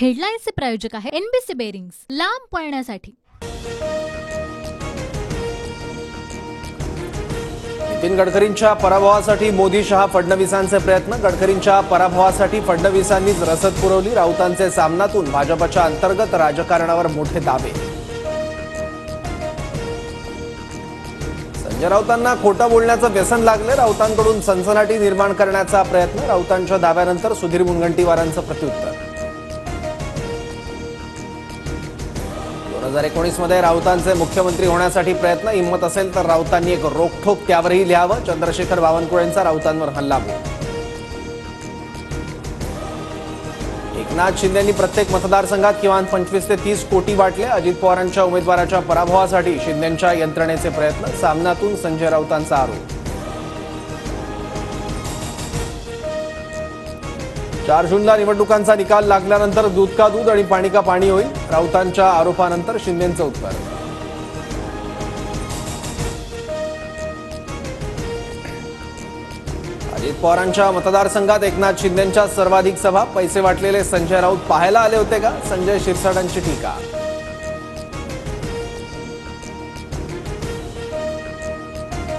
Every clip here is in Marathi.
हेडलाईन्सचे प्रायोजक आहे एनबीसी बेरिंग्स, लांब पळण्यासाठी। नितीन गडकरींच्या पराभवासाठी मोदी शहा फडणवीसांचे प्रयत्न। गडकरींच्या पराभवासाठी फडणवीसांनीच रसद पुरवली। राऊतांचे सामनातून भाजपच्या अंतर्गत राजकारणावर मोठे दावे। संजय राऊतांना खोटं बोलण्याचं व्यसन लागले। राऊतांकडून सनसनाटी निर्माण करण्याचा प्रयत्न। राऊतांच्या दाव्यानंतर सुधीर मुनगंटीवारांचं प्रत्युत्तर। 2019 मध्ये राऊतांचे मुख्यमंत्री होण्यासाठी प्रयत्न। हिंमत असेल तर राऊतांनी एक रोखठोक त्यावरही लिहावं। चंद्रशेखर बावनकुळेंचा राऊतांवर हल्लाबोल। एकनाथ शिंदेंनी प्रत्येक मतदारसंघात किमान 25 ते 30 कोटी वाटले। अजित पवारांच्या उमेदवाराच्या पराभवासाठी शिंदेंच्या यंत्रणेचे प्रयत्न। सामनातून संजय राऊतांचा आरोप। 4 जूनला निवडणुकांचा निकाल लागल्यानंतर दूध का दूध आणि पाणी का पाणी होईल। राऊतांच्या आरोपानंतर शिंदेंचं उत्तर। अजित पवारांच्या मतदारसंघात एकनाथ शिंदेंच्या सर्वाधिक सभा। पैसे वाटलेले संजय राऊत पाहायला आले होते का? संजय शिरसाटांची टीका।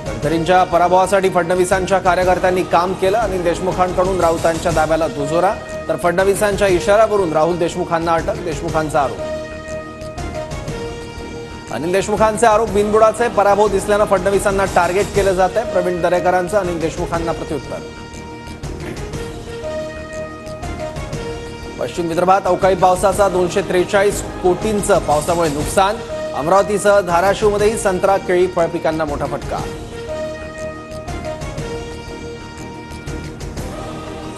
गडकरींच्या पराभवासाठी फडणवीसांच्या कार्यकर्त्यांनी काम केलं। अनिल देशमुखांकडून राऊतांच्या दाव्याला दुजोरा, तर फडणवीसांच्या इशाऱ्यावरून राहुल देशमुखांना अटक। देशमुखांचा आरोप। अनिल देशमुखांचे आरोप बिनबुडाचे। पराभव दिसल्यानं फडणवीसांना टार्गेट केलं जात आहे। प्रवीण दरेकरांचं अनिल देशमुखांना प्रत्युत्तर। पश्चिम विदर्भात अवकाळी पावसाचा 243 कोटींचं पावसामुळे नुकसान। अमरावतीसह धाराशिवमध्येही संत्रा, केळी, फळपिकांना मोठा फटका।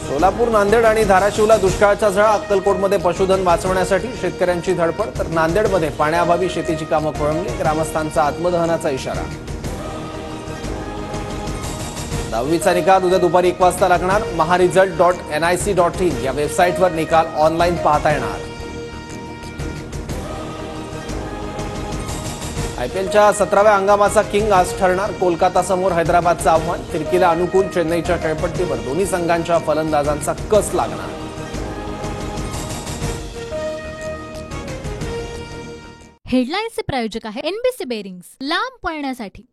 सोलापूर, नांदेड आणि धाराशिवला दुष्काळाचा झळा। अक्कलकोटमध्ये पशुधन वाचवण्यासाठी शेतकऱ्यांची धडपड, तर नांदेडमध्ये पाण्याअभावी शेतीची कामं खोळंबली। ग्रामस्थांचा आत्मदहनाचा इशारा। 10वीचा निकाल उद्या दुपारी 1 वाजता लागणार। maharesult.nic.in या वेबसाईटवर निकाल ऑनलाईन पाहता येणार। आयपीएलच्या 17व्या हंगामाचा किंग आज ठरणार। कोलकातासमोर हैदराबादचं आव्हान। फिरकीला अनुकूल चेन्नईच्या खेळपट्टीवर दोन्ही संघांच्या फलंदाजांचा कस लागणार। हेडलाईन्सचे प्रायोजक आहे एनबीसी बेरिंग्स, लांब पळण्यासाठी।